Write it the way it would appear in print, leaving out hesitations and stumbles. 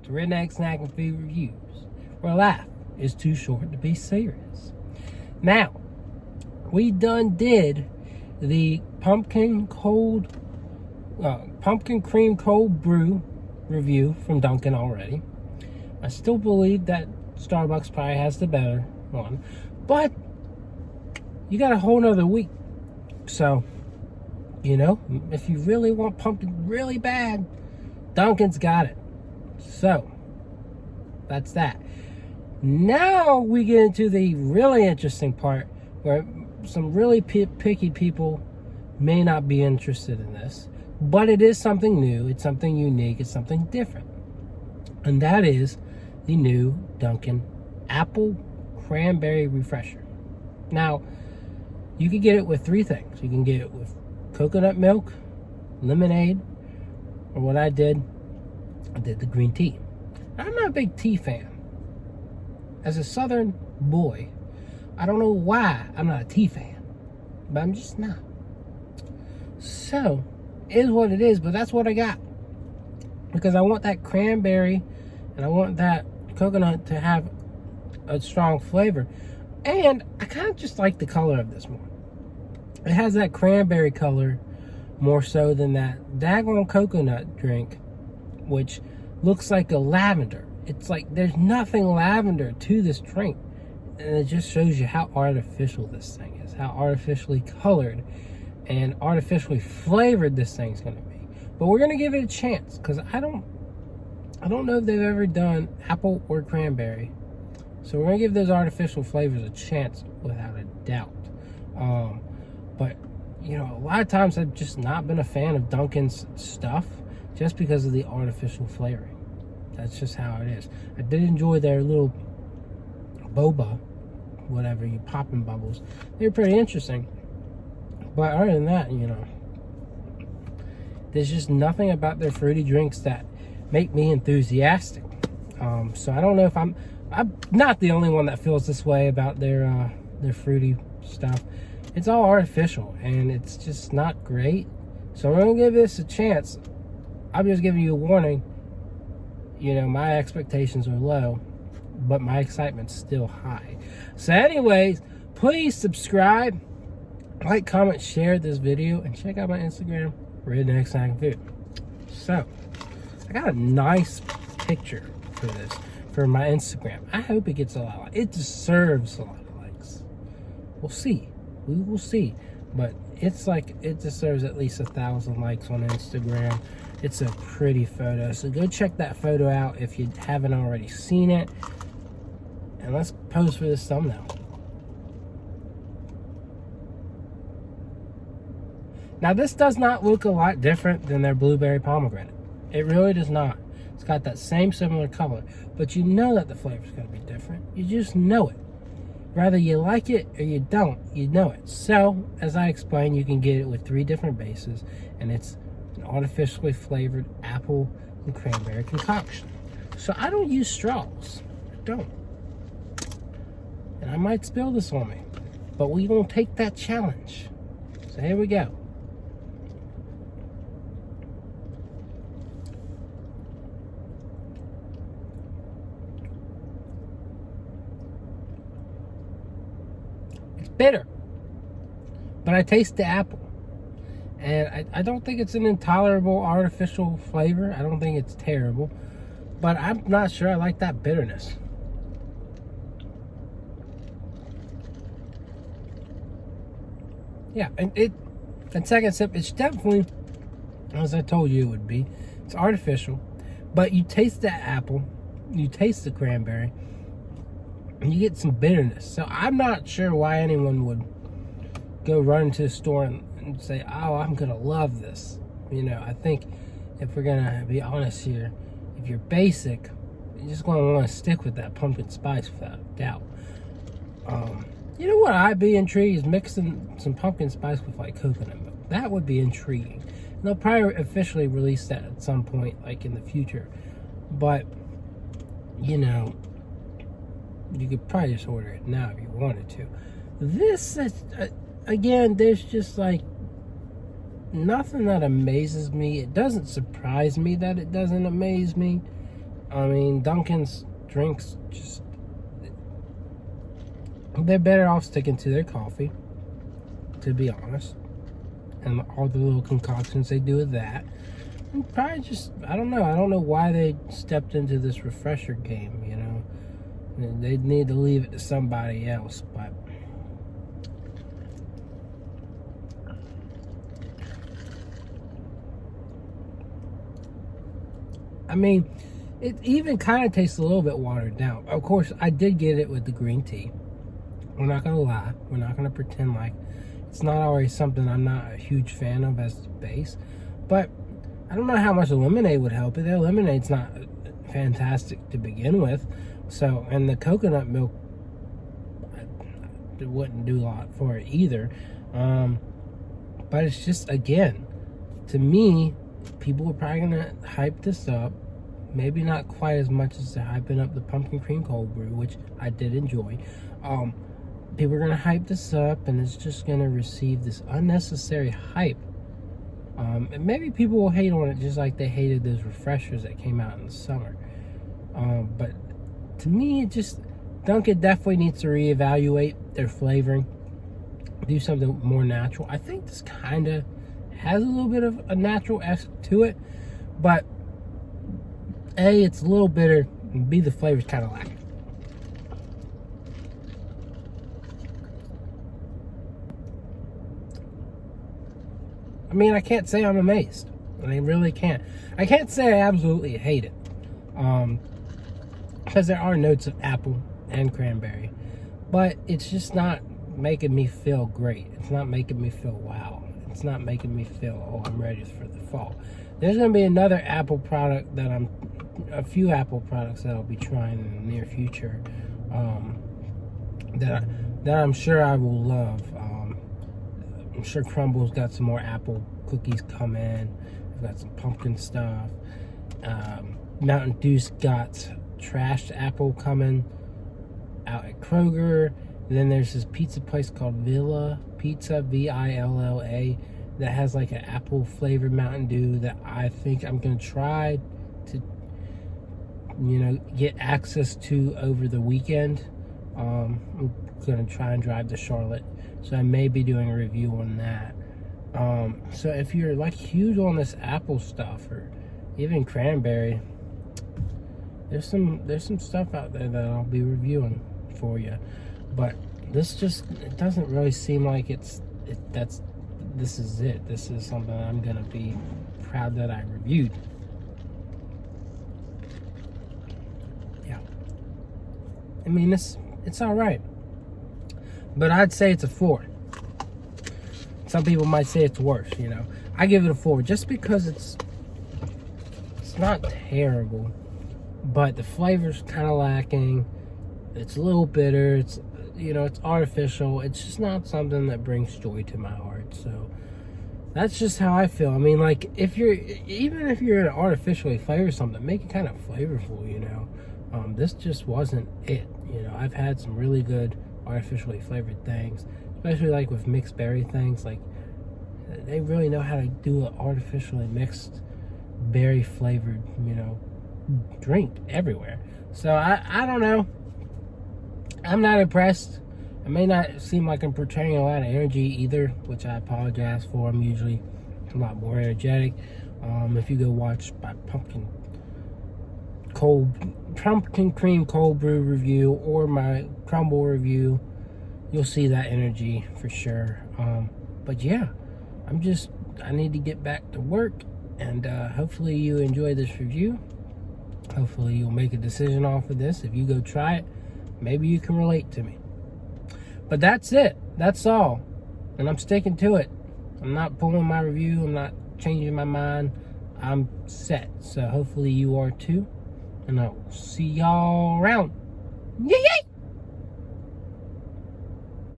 to Redneck Snack and Food Reviews, where life is too short to be serious. Now, we done did the pumpkin cream cold brew review from Dunkin already. I still believe that Starbucks probably has the better one, but you got a whole nother week. So, you know, if you really want pumpkin really bad, Dunkin's got it. So, that's that. Now we get into the really interesting part where some really picky people may not be interested in this, but it is something new, it's something unique, it's something different. And that is the new Dunkin Apple Cranberry Refresher. Now, you can get it with three things. You can get it with coconut milk, lemonade, or what I did the green tea. I'm not a big tea fan. As a southern boy, I don't know why I'm not a tea fan, but I'm just not. So, it is what it is, but that's what I got. Because I want that cranberry and I want that coconut to have a strong flavor. And I kind of just like the color of this more. It has that cranberry color more so than that daggone coconut drink, which looks like a lavender. It's like there's nothing lavender to this drink. And it just shows you how artificial this thing is, how artificially colored and artificially flavored this thing's going to be. But we're going to give it a chance, because I don't know if they've ever done apple or cranberry. So we're going to give those artificial flavors a chance without a doubt. But, you know, a lot of times I've just not been a fan of Dunkin's stuff just because of the artificial flavoring. That's just how it is. I did enjoy their little boba, whatever, you popping bubbles. They were pretty interesting. But other than that, you know, there's just nothing about their fruity drinks that make me enthusiastic. So I don't know if I'm not the only one that feels this way about their fruity stuff. It's all artificial and it's just not great. So we're gonna give this a chance. I'm just giving you a warning. You know, my expectations are low, but my excitement's still high. So anyways, please subscribe, like, comment, share this video, and check out my Instagram, Redneck Snack and Food. So, I got a nice picture for this, for my Instagram. I hope it gets a lot of likes. It deserves a lot of likes. We'll see. We will see. But it's like, it deserves at least 1,000 likes on Instagram. It's a pretty photo. So go check that photo out if you haven't already seen it. And let's pose for this thumbnail. Now, this does not look a lot different than their blueberry pomegranate. It really does not. It's got that same similar color, but you know that the flavor's going to be different. You just know it. Whether you like it or you don't, you know it. So, as I explained, you can get it with 3 different bases, and it's an artificially flavored apple and cranberry concoction. So, I don't use straws. I don't. And I might spill this on me, but we won't take that challenge. So, here we go. Bitter, but I taste the apple, and I don't think it's an intolerable artificial flavor. I don't think it's terrible, but I'm not sure I like that bitterness. Yeah, and second sip, it's definitely, as I told you it would be, it's artificial, but you taste the apple, you taste the cranberry, and you get some bitterness. So I'm not sure why anyone would go run to the store and say, oh, I'm gonna love this. You know, I think if we're gonna be honest here, if you're basic, you're just gonna want to stick with that pumpkin spice without a doubt. You know what I'd be intrigued is mixing some pumpkin spice with like coconut milk. That would be intriguing. And they'll probably officially release that at some point, like in the future. But, you know, you could probably just order it now if you wanted to. This is, again, there's just like nothing that amazes me. It doesn't surprise me that it doesn't amaze me. I mean, Dunkin's drinks just, they're better off sticking to their coffee, to be honest. And all the little concoctions they do with that. And probably just, I don't know why they stepped into this refresher game, you know. They need to leave it to somebody else, but I mean, it even kind of tastes a little bit watered down. Of course, I did get it with the green tea. We're not gonna lie. We're not gonna pretend like it's not always something I'm not a huge fan of as the base. But I don't know how much the lemonade would help it. The lemonade's not fantastic to begin with. So, and the coconut milk, it wouldn't do a lot for it either. But it's just, again, to me, people are probably gonna hype this up. Maybe not quite as much as they're hyping up the pumpkin cream cold brew, which I did enjoy. People are gonna hype this up, and it's just gonna receive this unnecessary hype. And maybe people will hate on it just like they hated those refreshers that came out in the summer. But to me, it just, Dunkin' definitely needs to reevaluate their flavoring, do something more natural. I think this kind of has a little bit of a natural-esque to it, but A, it's a little bitter, and B, the flavor's kind of lacking. I mean, I can't say I'm amazed. I really can't. I can't say I absolutely hate it. Because there are notes of apple and cranberry. But it's just not making me feel great. It's not making me feel wow. It's not making me feel, oh, I'm ready for the fall. There's going to be another Apple product that a few Apple products that I'll be trying in the near future. That I'm sure I will love. I'm sure Crumble's got some more apple cookies coming. I've got some pumpkin stuff. Mountain Dew's got trashed apple coming out at Kroger. And then there's this pizza place called Villa Pizza, Villa, that has like an apple flavored Mountain Dew that I think I'm gonna try to, get access to over the weekend. I'm gonna try and drive to Charlotte, so I may be doing a review on that. So if you're like huge on this apple stuff or even cranberry, there's some stuff out there that I'll be reviewing for you. But this just, it doesn't really seem like this is it. This is something I'm gonna be proud that I reviewed. Yeah. I mean, it's all right, but I'd say it's a 4. Some people might say it's worse, I give it a 4 just because it's not terrible, but the flavor's kind of lacking. It's a little bitter. It's artificial. It's just not something that brings joy to my heart. So that's just how I feel. I mean, like, even if you're gonna artificially flavor something, make it kind of flavorful, This just wasn't it. I've had some really good artificially flavored things, especially like with mixed berry things. Like, they really know how to do an artificially mixed berry flavored, drink everywhere. So I don't know. I'm not impressed. It may not seem like I'm portraying a lot of energy either, which I apologize for. I'm usually a lot more energetic. If you go watch my pumpkin cream cold brew review or my crumble review, you'll see that energy for sure. But yeah, I need to get back to work, and hopefully you enjoy this review. Hopefully you'll make a decision off of this. If you go try it, maybe you can relate to me. But that's it. That's all. And I'm sticking to it. I'm not pulling my review. I'm not changing my mind. I'm set. So hopefully you are too. And I'll see y'all around. Yeah.